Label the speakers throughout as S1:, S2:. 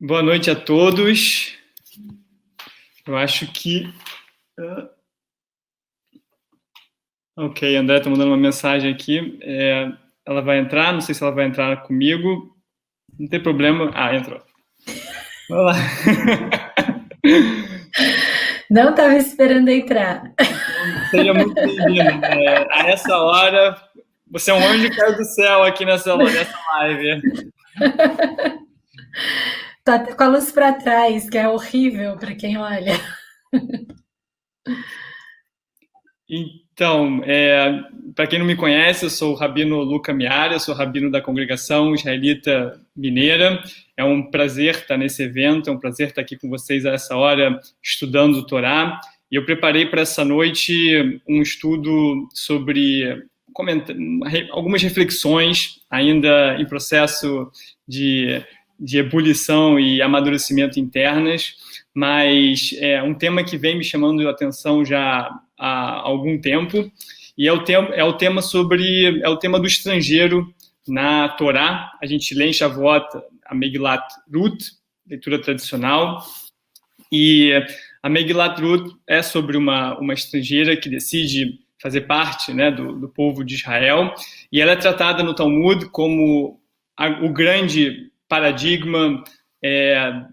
S1: Boa noite a todos. Eu acho que... Ok, a André está mandando uma mensagem aqui. Ela vai entrar, não sei se ela vai entrar comigo. Não tem problema. Ah, entrou. Vai lá.
S2: Não estava esperando entrar.
S1: Seja muito bem-vinda. A essa hora, você é um anjo que caiu do céu aqui nessa live.
S2: Tá com a luz para trás, que é horrível para quem olha.
S1: Então, para quem não me conhece, eu sou o Rabino Luca Miara, eu sou rabino da Congregação Israelita Mineira. É um prazer estar nesse evento, é um prazer estar aqui com vocês a essa hora, estudando o Torá. E eu preparei para essa noite um estudo sobre algumas reflexões, ainda em processo de ebulição e amadurecimento internas, mas é um tema que vem me chamando a atenção já há algum tempo, e é o tema do estrangeiro na Torá. A gente lê em Shavuot a Megilat Ruth, leitura tradicional, e a Megilat Ruth é sobre uma estrangeira que decide fazer parte, né, do povo de Israel, e ela é tratada no Talmud como o grande paradigma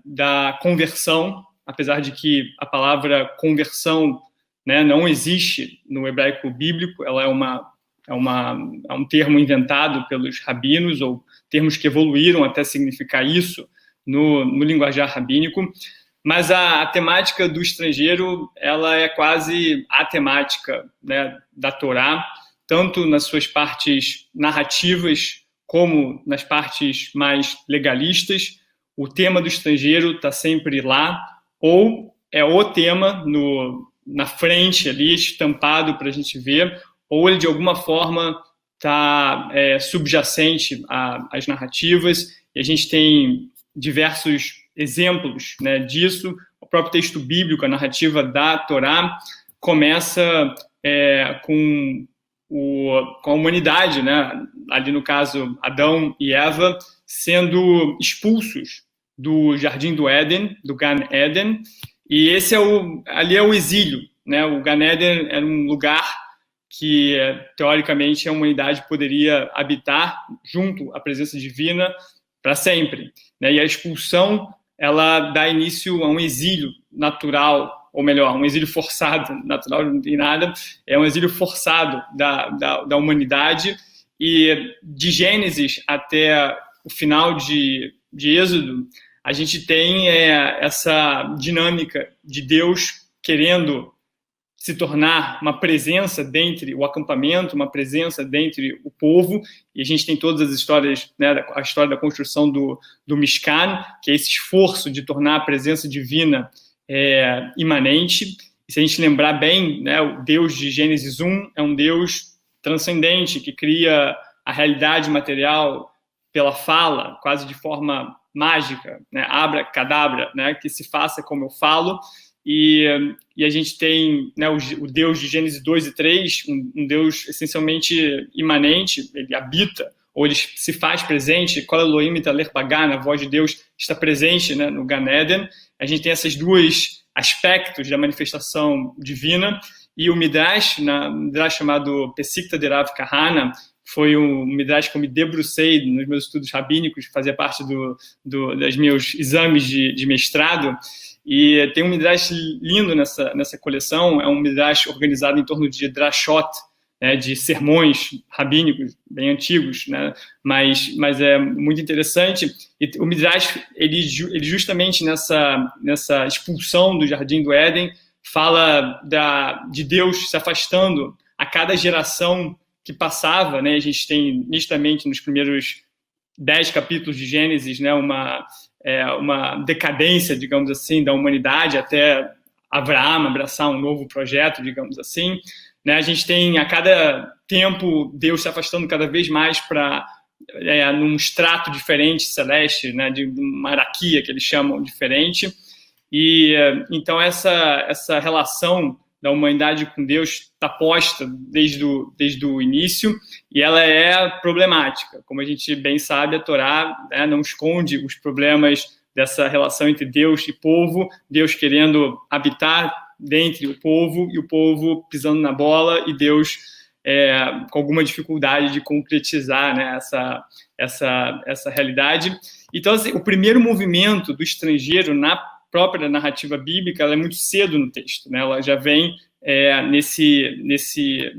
S1: da conversão, apesar de que a palavra conversão, né, não existe no hebraico bíblico. Ela é um termo inventado pelos rabinos, ou termos que evoluíram até significar isso no linguajar rabínico. Mas a temática do estrangeiro, ela é quase a temática, né, da Torá, tanto nas suas partes narrativas como nas partes mais legalistas. O tema do estrangeiro está sempre lá, ou é o tema na frente ali, estampado para a gente ver, ou ele de alguma forma está subjacente às narrativas, e a gente tem diversos exemplos, né, disso. O próprio texto bíblico, a narrativa da Torá, começa com a humanidade, né, ali no caso Adão e Eva, sendo expulsos do Jardim do Éden, do Gan Eden, e ali é o exílio, né? O Gan Eden era um lugar que, teoricamente, a humanidade poderia habitar junto à presença divina para sempre, né? E a expulsão, ela dá início a um exílio natural, ou melhor, um exílio forçado. Natural não tem nada, é um exílio forçado da humanidade, e de Gênesis até o final de Êxodo, a gente tem essa dinâmica de Deus querendo se tornar uma presença dentre o acampamento, uma presença dentre o povo, e a gente tem todas as histórias, né, a história da construção do Mishkan, que é esse esforço de tornar a presença divina imanente. E se a gente lembrar bem, né, o Deus de Gênesis 1 é um Deus transcendente, que cria a realidade material pela fala, quase de forma mágica, né, abracadabra, né, que se faça como eu falo. E a gente tem, né, o Deus de Gênesis 2 e 3, um Deus essencialmente imanente, ele habita, ou ele se faz presente. Kol Elohim Mitalech Bagan, a voz de Deus está presente, né, no Gan Eden. A gente tem esses dois aspectos da manifestação divina, e o Midrash chamado Pesikta de Rav Kahana, foi um Midrash que eu me debrucei nos meus estudos rabínicos, que fazia parte dos meus exames de mestrado. E tem um Midrash lindo nessa coleção. É um Midrash organizado em torno de drashot, né, de sermões rabínicos bem antigos, né, mas é muito interessante. E o Midrash, ele justamente nessa expulsão do Jardim do Éden, fala de Deus se afastando a cada geração que passava, né? A gente tem nitidamente nos primeiros 10 capítulos de Gênesis, né, uma decadência, digamos assim, da humanidade, até Abraão abraçar um novo projeto, digamos assim, né? A gente tem a cada tempo Deus se afastando cada vez mais para num extrato diferente, celeste, né, de uma hierarquia que eles chamam diferente. E então essa relação da humanidade com Deus está posta desde o início, e ela é problemática. Como a gente bem sabe, a Torá, né, não esconde os problemas dessa relação entre Deus e povo, Deus querendo habitar dentre o povo e o povo pisando na bola e Deus com alguma dificuldade de concretizar, né, essa realidade. Então, assim, o primeiro movimento do estrangeiro na própria narrativa bíblica, ela é muito cedo no texto, né? Ela já vem nesse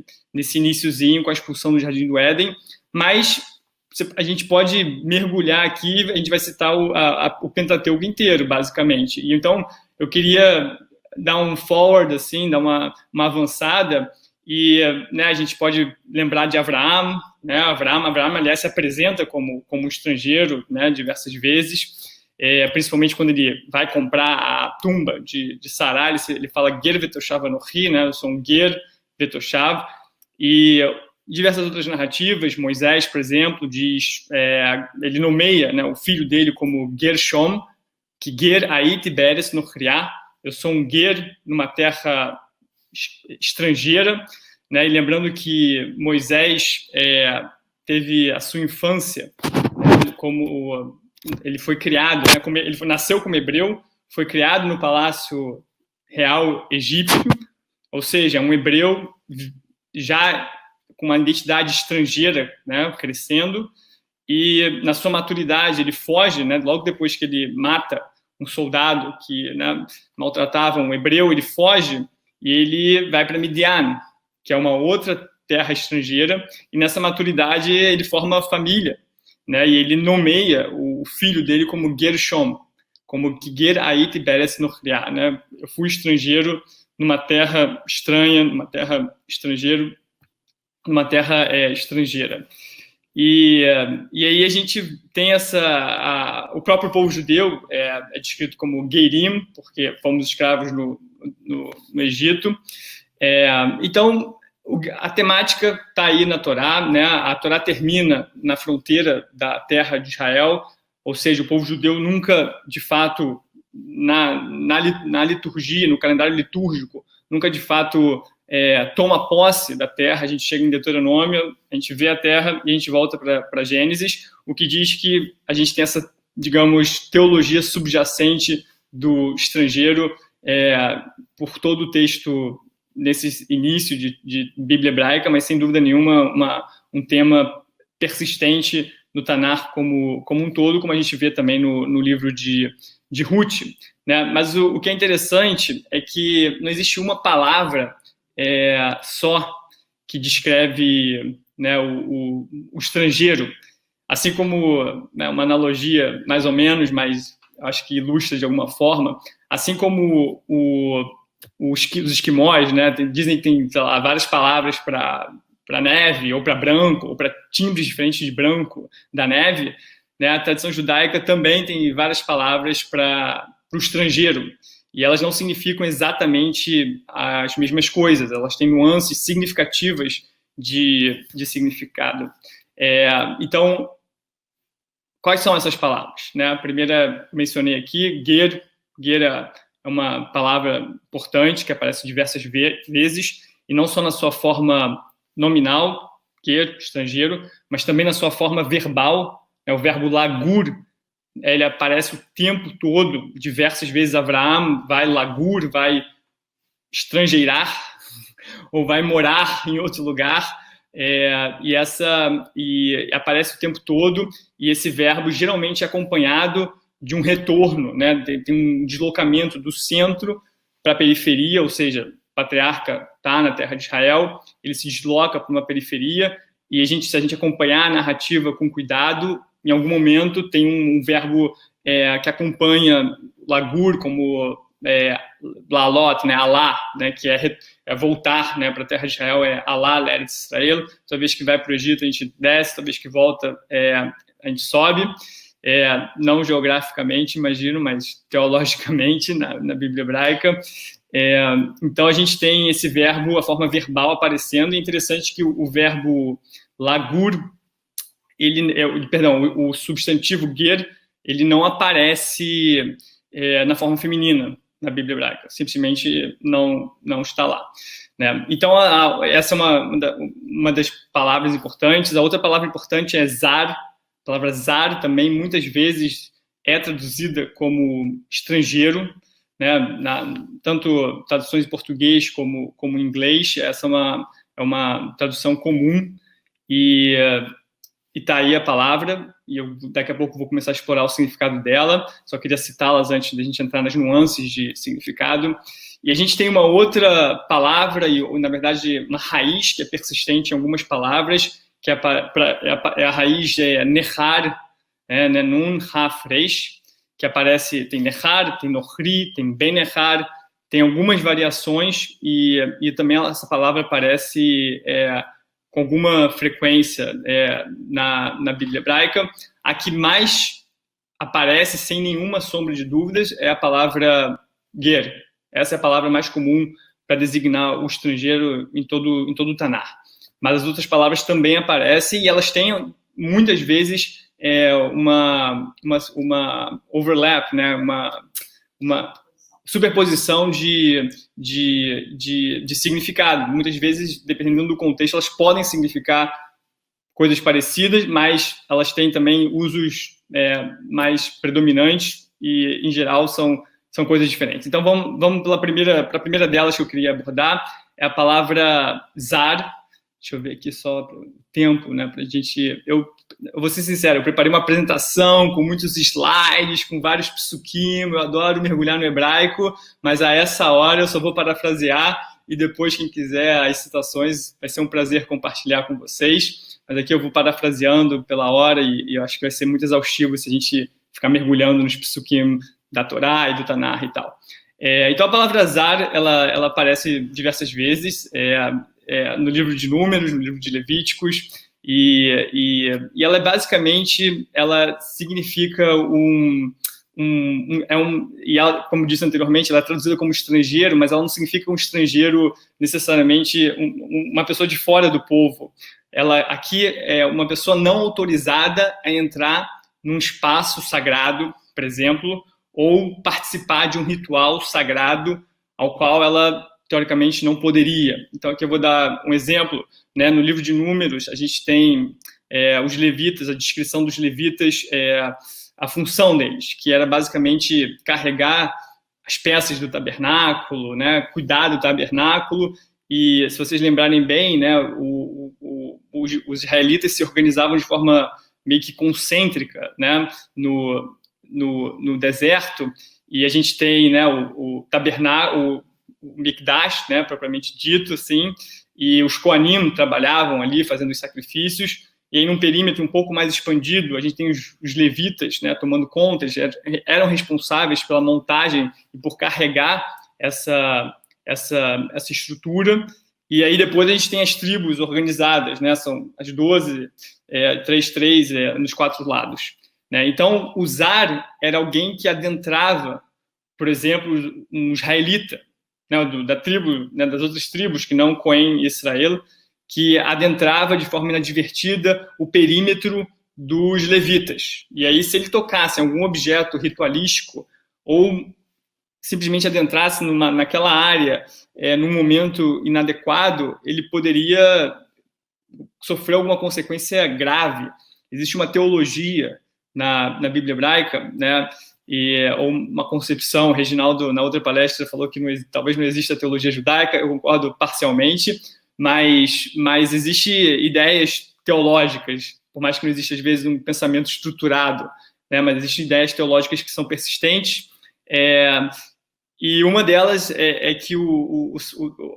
S1: iniciozinho com a expulsão do Jardim do Éden, mas a gente pode mergulhar aqui, a gente vai citar o Pentateuco inteiro, basicamente. E então, eu queria dar um forward, assim, dar uma avançada, e né, a gente pode lembrar de Abraão, né? Abraão, aliás, se apresenta como estrangeiro, né, diversas vezes, principalmente quando ele vai comprar a tumba de Sará, ele fala Ger vetoshav anochi, né? Eu sou um Ger vetoshav, e diversas outras narrativas, Moisés, por exemplo, diz, ele nomeia, né, o filho dele como Gershom, que Ger ait beres nochriá, eu sou um Ger numa terra estrangeira, né? E lembrando que Moisés teve a sua infância, né, como ele foi criado, né, ele nasceu como hebreu, foi criado no palácio real egípcio, ou seja, um hebreu já com uma identidade estrangeira, né, crescendo, e na sua maturidade ele foge, né, logo depois que ele mata um soldado que, né, maltratava um hebreu, ele foge e ele vai para Midian, que é uma outra terra estrangeira, e nessa maturidade ele forma uma família, né, e ele nomeia o filho dele como Gershom, como Ger ait beres nochriá, né? Eu fui estrangeiro numa terra estranha, numa terra estrangeira. E aí a gente tem o próprio povo judeu é descrito como Gerim, porque fomos escravos no Egito. Então, a temática está aí na Torá, né? A Torá termina na fronteira da terra de Israel, ou seja, o povo judeu nunca, de fato, na liturgia, no calendário litúrgico, nunca, de fato, toma posse da terra. A gente chega em Deuteronômio, a gente vê a terra e a gente volta para Gênesis, o que diz que a gente tem essa, digamos, teologia subjacente do estrangeiro por todo o texto nesse início de Bíblia hebraica, mas sem dúvida nenhuma um tema persistente no Tanar como um todo, como a gente vê também no livro de Ruth, né? Mas o que é interessante é que não existe uma palavra só que descreve, né, o estrangeiro, assim como, né, uma analogia mais ou menos, mas acho que ilustra de alguma forma, assim como os esquimós, né, dizem que tem, sei lá, várias palavras para neve, ou para branco, ou para timbres diferentes de branco da neve, né, a tradição judaica também tem várias palavras para o estrangeiro, e elas não significam exatamente as mesmas coisas, elas têm nuances significativas de significado. Então, quais são essas palavras, né? A primeira mencionei aqui, ger é uma palavra importante que aparece diversas vezes, e não só na sua forma nominal, ger, estrangeiro, mas também na sua forma verbal, o verbo lagur, ele aparece o tempo todo, diversas vezes. Abraão vai lagur, vai estrangeirar, ou vai morar em outro lugar, e aparece o tempo todo, e esse verbo geralmente é acompanhado de um retorno, né? Tem um deslocamento do centro para a periferia, ou seja, o patriarca está na terra de Israel, ele se desloca para uma periferia, e se a gente acompanhar a narrativa com cuidado, em algum momento tem um verbo que acompanha lagur, como lalot, né, alá, né, que é voltar, né, para a terra de Israel, alá, l'Eretz Israel. Toda vez que vai para o Egito, a gente desce, toda vez que volta, a gente sobe. Não geograficamente, imagino, mas teologicamente, na Bíblia hebraica. Então, a gente tem esse verbo, a forma verbal aparecendo, e é interessante que o verbo lagur, o substantivo ger, ele não aparece na forma feminina na Bíblia hebraica, simplesmente não está lá, né? Então, essa é uma das palavras importantes. A outra palavra importante é zar. A palavra zar também, muitas vezes, é traduzida como estrangeiro, né? Tanto traduções em português como em inglês. Essa é uma tradução comum, e está aí a palavra, e eu daqui a pouco vou começar a explorar o significado dela. Só queria citá-las antes da gente entrar nas nuances de significado. E a gente tem uma outra palavra, e na verdade uma raiz que é persistente em algumas palavras, que é a raiz nehar, né, nun haf reish, que aparece, tem nehar, tem nohri, tem benehar, tem algumas variações, e também essa palavra aparece com alguma frequência na Bíblia hebraica. A que mais aparece, sem nenhuma sombra de dúvidas, é a palavra ger. Essa é a palavra mais comum para designar o estrangeiro em todo o Tanar. Mas as outras palavras também aparecem, e elas têm, muitas vezes, uma overlap, né? uma superposição de significado. Muitas vezes, dependendo do contexto, elas podem significar coisas parecidas, mas elas têm também usos mais predominantes, e, em geral, são coisas diferentes. Então, vamos para a primeira delas que eu queria abordar, é a palavra zar. Deixa eu ver aqui só o tempo, né, para a gente... Eu vou ser sincero, eu preparei uma apresentação com muitos slides, com vários psukim, eu adoro mergulhar no hebraico, mas a essa hora eu só vou parafrasear, e depois, quem quiser as citações, vai ser um prazer compartilhar com vocês. Mas aqui eu vou parafraseando pela hora, e eu acho que vai ser muito exaustivo se a gente ficar mergulhando nos psukim da Torá e do Tanar e tal. Então, a palavra zar, ela aparece diversas vezes, no livro de Números, no livro de Levíticos, e ela basicamente, ela significa e ela, como disse anteriormente, ela é traduzida como estrangeiro, mas ela não significa um estrangeiro necessariamente uma pessoa de fora do povo. Ela aqui é uma pessoa não autorizada a entrar num espaço sagrado, por exemplo, ou participar de um ritual sagrado ao qual ela, teoricamente, não poderia. Então, aqui eu vou dar um exemplo, né? No livro de Números, a gente tem os levitas, a descrição dos levitas, a função deles, que era basicamente carregar as peças do tabernáculo, né? Cuidar do tabernáculo. E, se vocês lembrarem bem, né, os israelitas se organizavam de forma meio que concêntrica, né, no deserto, e a gente tem, né, o tabernáculo, o Mikdash, né, propriamente dito, assim, e os Koanim trabalhavam ali fazendo os sacrifícios, e aí num perímetro um pouco mais expandido, a gente tem os levitas, né, tomando conta, eles eram responsáveis pela montagem e por carregar essa estrutura. E aí depois a gente tem as tribos organizadas, né, são as 12, 3, nos 4 lados. Né? Então, o zar era alguém que adentrava, por exemplo, um israelita, né, da tribo, né, das outras tribos que não Cohen e Israel, que adentrava de forma inadvertida o perímetro dos levitas. E aí, se ele tocasse em algum objeto ritualístico ou simplesmente adentrasse naquela área num momento inadequado, ele poderia sofrer alguma consequência grave. Existe uma teologia na Bíblia hebraica, né, ou uma concepção. O Reginaldo, na outra palestra, falou que talvez não exista teologia judaica. Eu concordo parcialmente, mas existem ideias teológicas, por mais que não exista, às vezes, um pensamento estruturado, né, mas existem ideias teológicas que são persistentes, e uma delas é que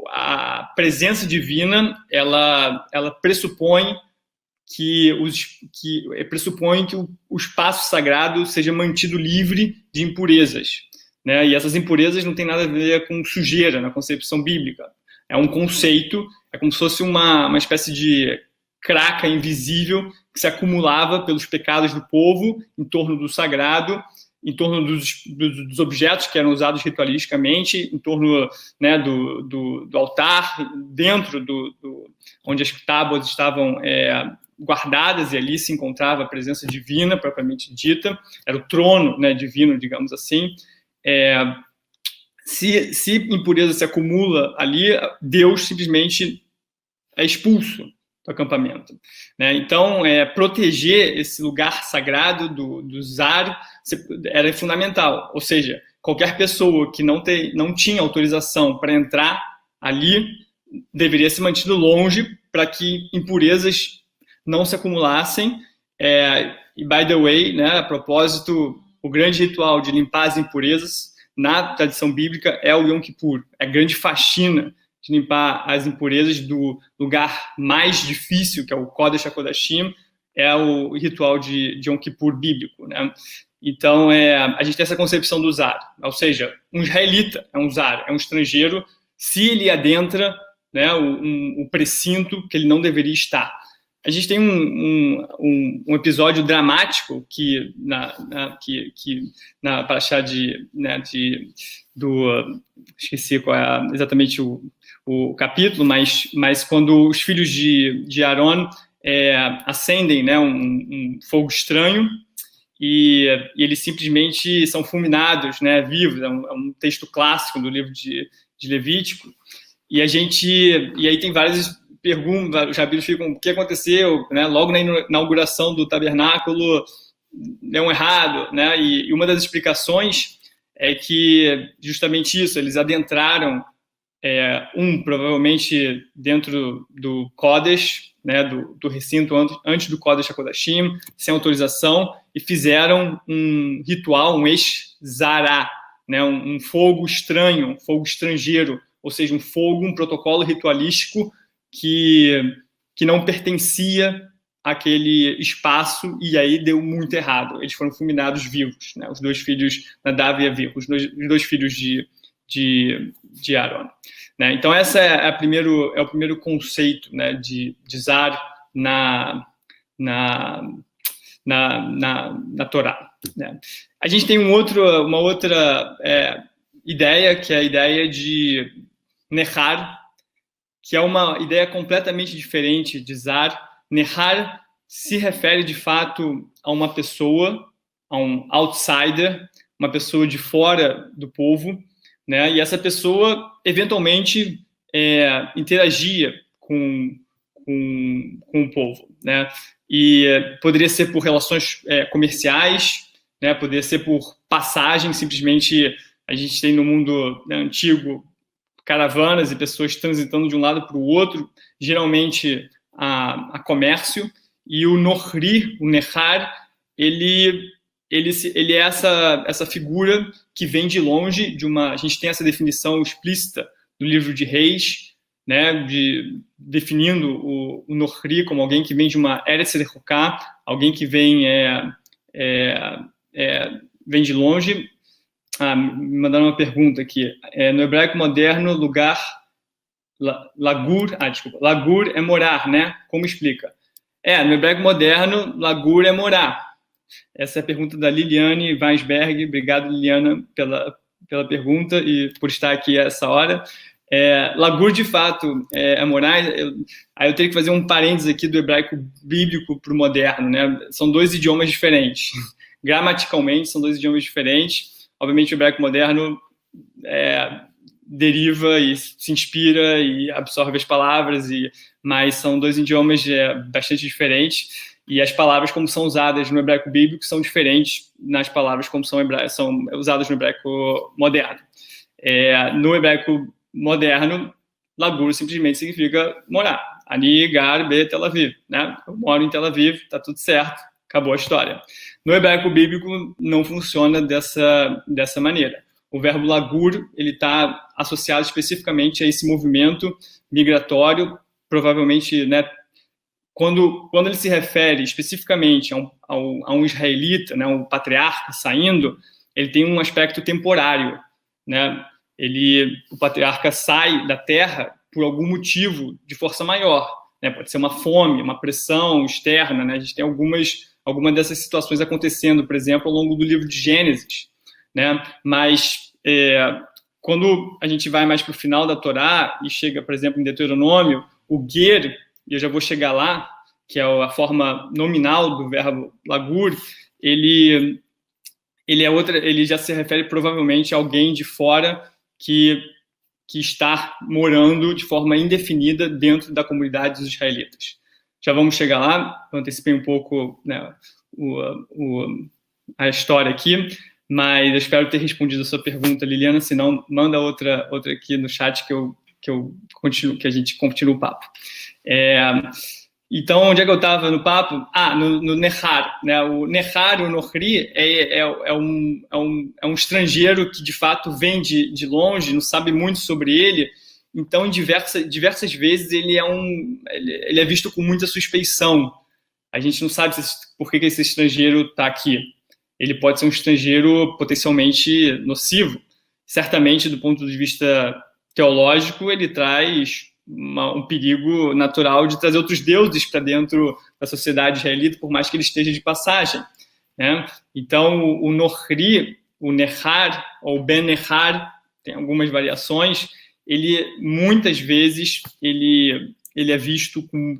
S1: a presença divina, ela pressupõe que o espaço sagrado seja mantido livre de impurezas, né? E essas impurezas não têm nada a ver com sujeira na concepção bíblica. É um conceito, é como se fosse uma espécie de craca invisível que se acumulava pelos pecados do povo em torno do sagrado, em torno dos objetos que eram usados ritualisticamente, em torno, né, do altar, dentro onde as tábuas estavam guardadas, e ali se encontrava a presença divina, propriamente dita. Era o trono, né, divino, digamos assim. Se impureza se acumula ali, Deus simplesmente é expulso, acampamento, né? Então, proteger esse lugar sagrado do Zar era fundamental, ou seja, qualquer pessoa que não tinha autorização para entrar ali deveria ser mantido longe para que impurezas não se acumulassem. E, by the way, né, a propósito, o grande ritual de limpar as impurezas na tradição bíblica é o Yom Kippur, é a grande faxina de limpar as impurezas do lugar mais difícil, que é o Kodesh HaKodashim, é o ritual de Yom Kippur bíblico, né? Então, a gente tem essa concepção do Zar, ou seja, um israelita é um Zar, é um estrangeiro, se ele adentra, né, o precinto que ele não deveria estar. A gente tem um episódio dramático que na Parashá esqueci qual é exatamente o capítulo, mas quando os filhos de Aaron acendem, né, um fogo estranho, e eles simplesmente são fulminados, né, vivos. É um texto clássico do livro de Levítico. E aí tem várias perguntas, os rabinos ficam, o que aconteceu, né? Logo na inauguração do tabernáculo, deu errado, né? E uma das explicações é que justamente isso, eles adentraram provavelmente dentro do Kodesh, né, do recinto antes do Kodesh HaKodashim, sem autorização, e fizeram um ritual, um Esh-Zará, né, um fogo estranho, um fogo estrangeiro, ou seja, um protocolo ritualístico que não pertencia àquele espaço, e aí deu muito errado. Eles foram fulminados vivos, né, os dois filhos, Nadav e Avihu, os dois filhos de Aaron. Né? Então, esse é o primeiro conceito, né, de Zar na Torá. Né? A gente tem uma outra ideia, que é a ideia de Nehar, que é uma ideia completamente diferente de Zar. Nehar se refere, de fato, a uma pessoa, a um outsider, uma pessoa de fora do povo, né? E essa pessoa, eventualmente, interagia com o povo, né? E poderia ser por relações comerciais, né? Poderia ser por passagem, simplesmente a gente tem no mundo, né, antigo caravanas e pessoas transitando de um lado para o outro, geralmente a comércio, e o Nohri, o Nehar, ele é essa figura que vem de longe a gente tem essa definição explícita do livro de Reis, né, definindo o Nohri como alguém que vem de uma Eretz Rechokah, alguém que vem de longe. Me mandaram uma pergunta aqui. No hebraico moderno, lagur é morar, né? Como explica? No hebraico moderno, lagur é morar. Essa é a pergunta da Liliane Weisberg. Obrigado, Liliana, pela pergunta e por estar aqui a essa hora. Lagur, de fato, é morar. Aí eu teria que fazer um parênteses aqui do hebraico bíblico para o moderno, né? São dois idiomas diferentes. Gramaticalmente, são dois idiomas diferentes. Obviamente, o hebraico moderno deriva e se inspira e absorve as palavras, mas são dois idiomas bastante diferentes, e as palavras como são usadas no hebraico bíblico são diferentes nas palavras como são usadas no hebraico moderno. No hebraico moderno, lagur simplesmente significa morar. Ani gar be Tel Aviv, né? Eu moro em Tel Aviv, tá tudo certo, acabou a história. No hebraico bíblico não funciona dessa maneira. O verbo lagur, ele está associado especificamente a esse movimento migratório, provavelmente, né, quando ele se refere especificamente a um israelita, né, um patriarca saindo, ele tem um aspecto temporário, né? O patriarca sai da terra por algum motivo de força maior, né? Pode ser uma fome, uma pressão externa, né? A gente tem algumas dessas situações acontecendo, por exemplo, ao longo do livro de Gênesis, né? Mas quando a gente vai mais para o final da Torá e chega, por exemplo, em Deuteronômio, o ger, e eu já vou chegar lá, que é a forma nominal do verbo lagur, ele já se refere provavelmente a alguém de fora que está morando de forma indefinida dentro da comunidade dos israelitas. já vamos chegar lá. Eu antecipei um pouco, né, a história aqui, mas eu espero ter respondido a sua pergunta, Liliana. Se não, manda outra aqui no chat que a gente continua o papo. Então, onde é que eu estava no papo? No Nehar, né? O Nehar, o Nohri, é um estrangeiro que, de fato, vem de longe, não sabe muito sobre ele. Então, diversas vezes, ele é visto com muita suspeição. A gente não sabe por que esse estrangeiro está aqui. Ele pode ser um estrangeiro potencialmente nocivo. Certamente, do ponto de vista teológico, ele traz um perigo natural de trazer outros deuses para dentro da sociedade israelita, por mais que ele esteja de passagem, né? Então, o Nohri, o Nehar, ou Ben Nehar, tem algumas variações, ele, muitas vezes, ele é visto com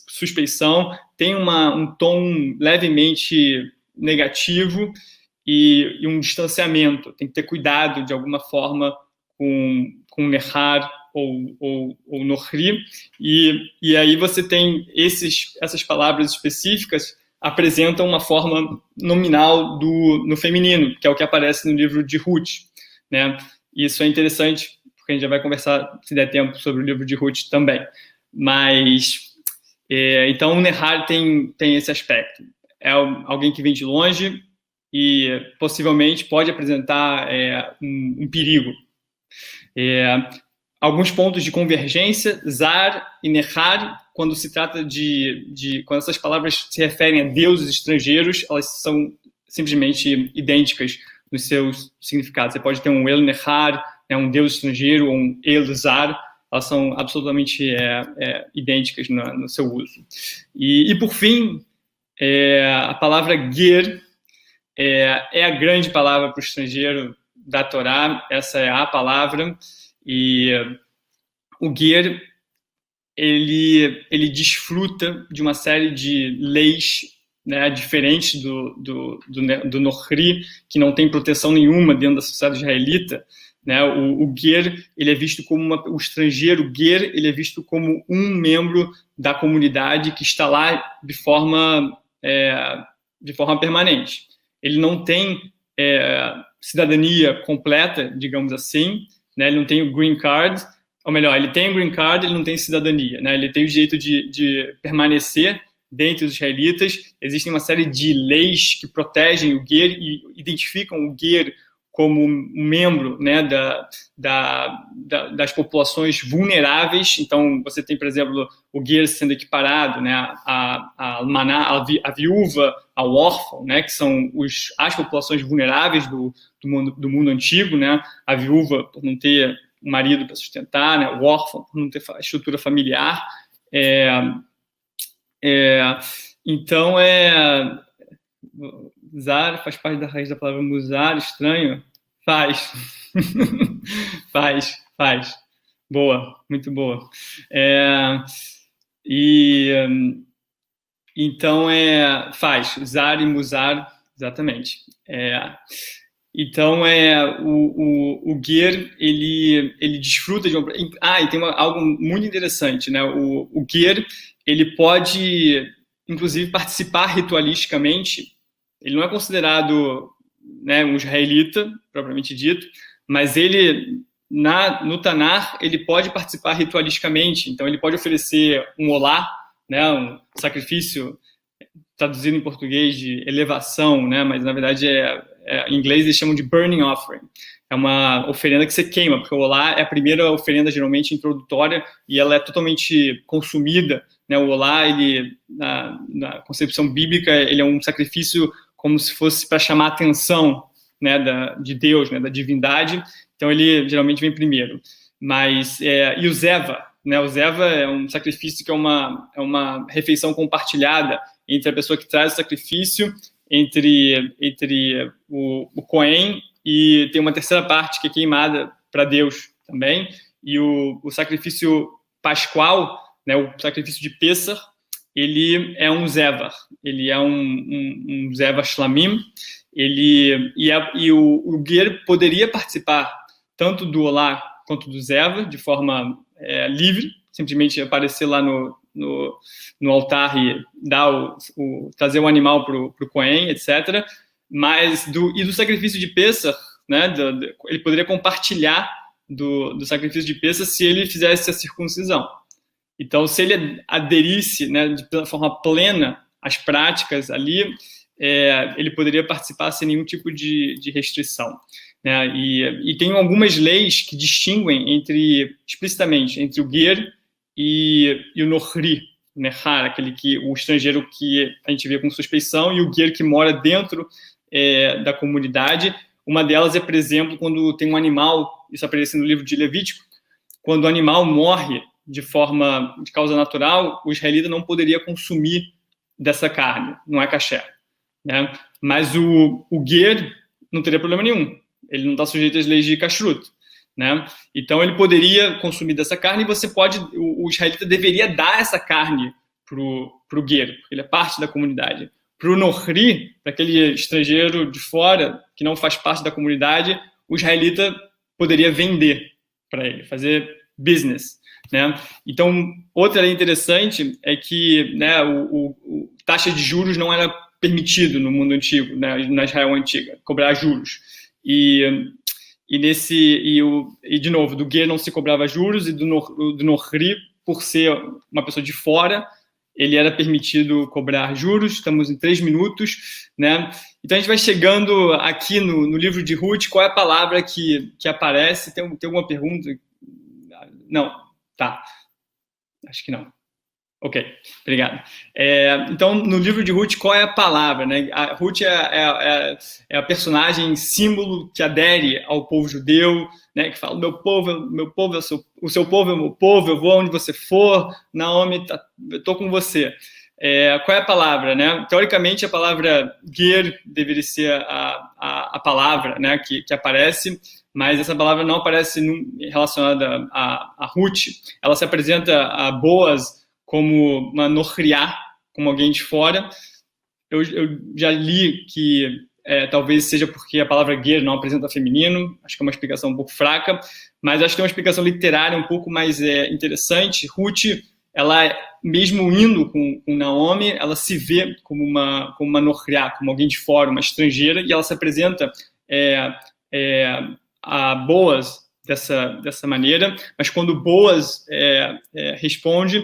S1: suspeição, tem um tom levemente negativo e um distanciamento. Tem que ter cuidado, de alguma forma, com Nehar ou Nohri, e aí você tem essas palavras específicas apresentam uma forma nominal no feminino, que é o que aparece no livro de Ruth, né? Isso é interessante, porque a gente já vai conversar, se der tempo, sobre o livro de Ruth também. Mas, então, o Nehar tem esse aspecto. É alguém que vem de longe e possivelmente pode apresentar um perigo. Alguns pontos de convergência, Zar e Nehar, quando se trata quando essas palavras se referem a deuses estrangeiros, elas são simplesmente idênticas nos seus significados. Você pode ter um El Nehar, né, um deus estrangeiro, ou um El Zar, elas são absolutamente idênticas no seu uso. E por fim, a palavra Ger é a grande palavra para o estrangeiro da Torá, essa é a palavra. E o Ger, ele desfruta de uma série de leis, né, diferentes do Nohri, que não tem proteção nenhuma dentro da sociedade israelita, né? O Ger, ele é visto como o estrangeiro Ger, ele é visto como um membro da comunidade que está lá de forma permanente. Ele não tem cidadania completa, digamos assim, né? Ele não tem o green card, ou melhor, ele tem o green card, ele não tem cidadania, né? Ele tem o direito de permanecer dentre os israelitas. Existem uma série de leis que protegem o Ger e identificam o Ger como um membro, né, das populações vulneráveis. Então, você tem, por exemplo, o Ger sendo equiparado, né, a viúva, ao órfão, né, que são as populações vulneráveis do mundo antigo, né? A viúva por não ter um marido para sustentar, né? O órfão por não ter estrutura familiar. Então, Zar faz parte da raiz da palavra muzar, estranho? Faz. Faz. Boa, muito boa. Então, faz. Zar e muzar, exatamente. Então, o Ger, ele desfruta de uma... e tem algo muito interessante, né? O Ger, ele pode, inclusive, participar ritualisticamente. Ele não é considerado, né, um israelita, propriamente dito, mas ele, no Tanar, ele pode participar ritualisticamente. Então, ele pode oferecer um olá, né, um sacrifício, traduzido em português de elevação, né, mas, na verdade, em inglês eles chamam de burning offering. É uma oferenda que você queima, porque o olá é a primeira oferenda, geralmente, introdutória, e ela é totalmente consumida, né? O olá, ele, na concepção bíblica, ele é um sacrifício como se fosse para chamar a atenção, né, de Deus, né, da divindade. Então, ele geralmente vem primeiro. Mas, e o Zeva, né? O Zeva é um sacrifício que é uma refeição compartilhada entre a pessoa que traz o sacrifício, entre o Cohen, e tem uma terceira parte que é queimada para Deus também. E o sacrifício pascual, né, o sacrifício de Pessah, ele é um Zevar, ele é um Zevar Shlamim, e o Ger poderia participar tanto do Olá quanto do Zevar de forma livre, simplesmente aparecer lá no altar e dar trazer o animal para o Cohen, etc. Mas do sacrifício de Pêssar, né, ele poderia compartilhar do sacrifício de Pêssar se ele fizesse a circuncisão. Então, se ele aderisse, né, de forma plena às práticas ali, ele poderia participar sem nenhum tipo de restrição. Né? E tem algumas leis que distinguem explicitamente entre o ger e o nohri, o nehar, o estrangeiro que a gente vê com suspeição, e o ger que mora dentro da comunidade. Uma delas é, por exemplo, quando tem um animal, isso aparece no livro de Levítico, quando o animal morre de causa natural, o israelita não poderia consumir dessa carne, não é kasher. Né? Mas o ger não teria problema nenhum, ele não está sujeito às leis de kashrut. Né? Então ele poderia consumir dessa carne e o israelita deveria dar essa carne para o ger, porque ele é parte da comunidade. Para o nohri, para aquele estrangeiro de fora, que não faz parte da comunidade, o israelita poderia vender para ele, fazer business. Né? Então, outra lei interessante é que, né, o taxa de juros não era permitido no mundo antigo, né, na Israel antiga, cobrar juros. E de novo, do ger não se cobrava juros, e do nohri, por ser uma pessoa de fora, ele era permitido cobrar juros. Estamos em 3 minutos, né? Então a gente vai chegando aqui no livro de Ruth. Qual é a palavra que aparece? Tem alguma pergunta? Não, tá. Acho que não. Ok, obrigado. Então, no livro de Ruth, qual é a palavra? Né? A Ruth é a personagem símbolo que adere ao povo judeu, né? Que fala: o seu povo é o meu povo, eu vou onde você for, Naomi, eu estou com você. Qual é a palavra? Né? Teoricamente, a palavra ger deveria ser a palavra, né, que aparece, mas essa palavra não aparece relacionada a Ruth. Ela se apresenta a Boaz como uma nohriá, como alguém de fora. Eu já li que talvez seja porque a palavra ger não apresenta feminino, acho que é uma explicação um pouco fraca, mas acho que tem uma explicação literária um pouco mais interessante. Ruth, ela, mesmo indo com Naomi, ela se vê como uma nohriá, como alguém de fora, uma estrangeira, e ela se apresenta a Boaz dessa maneira, mas quando Boaz responde,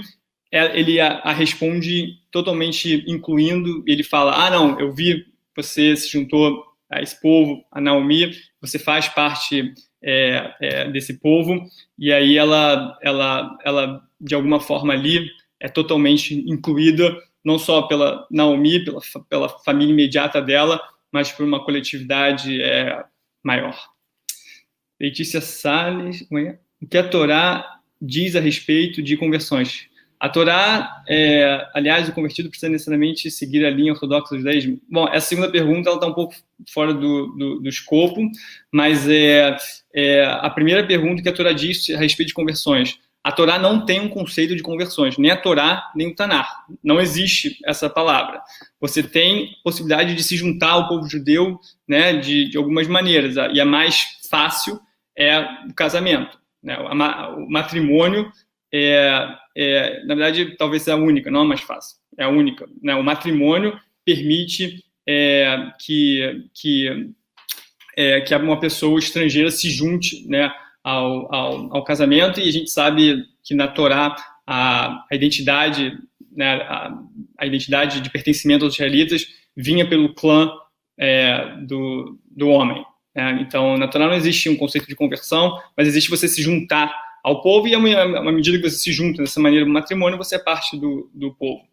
S1: ele a responde totalmente incluindo. Ele fala: não, eu vi você se juntou a esse povo, a Naomi, você faz parte desse povo. E aí ela de alguma forma ali é totalmente incluída, não só pela Naomi, pela família imediata dela, mas por uma coletividade maior. Letícia Salles: o que a Torá diz a respeito de conversões? A Torá, aliás, o convertido precisa necessariamente seguir a linha ortodoxa do judaísmo? Bom, essa segunda pergunta está um pouco fora do escopo, mas a primeira pergunta que a Torá diz a respeito de conversões. A Torá não tem um conceito de conversões, nem a Torá, nem o Tanar. Não existe essa palavra. Você tem possibilidade de se juntar ao povo judeu, né, de algumas maneiras, e a mais fácil é o casamento, né? O matrimônio na verdade, talvez seja a única, não a mais fácil, é a única. Né? O matrimônio permite que uma pessoa estrangeira se junte, né, ao casamento, e a gente sabe que na Torá a identidade, né, a identidade de pertencimento aos israelitas vinha pelo clã do homem. Né? Então, na Torá não existe um conceito de conversão, mas existe você se juntar ao povo, e à medida que você se junta dessa maneira no matrimônio, você é parte do povo.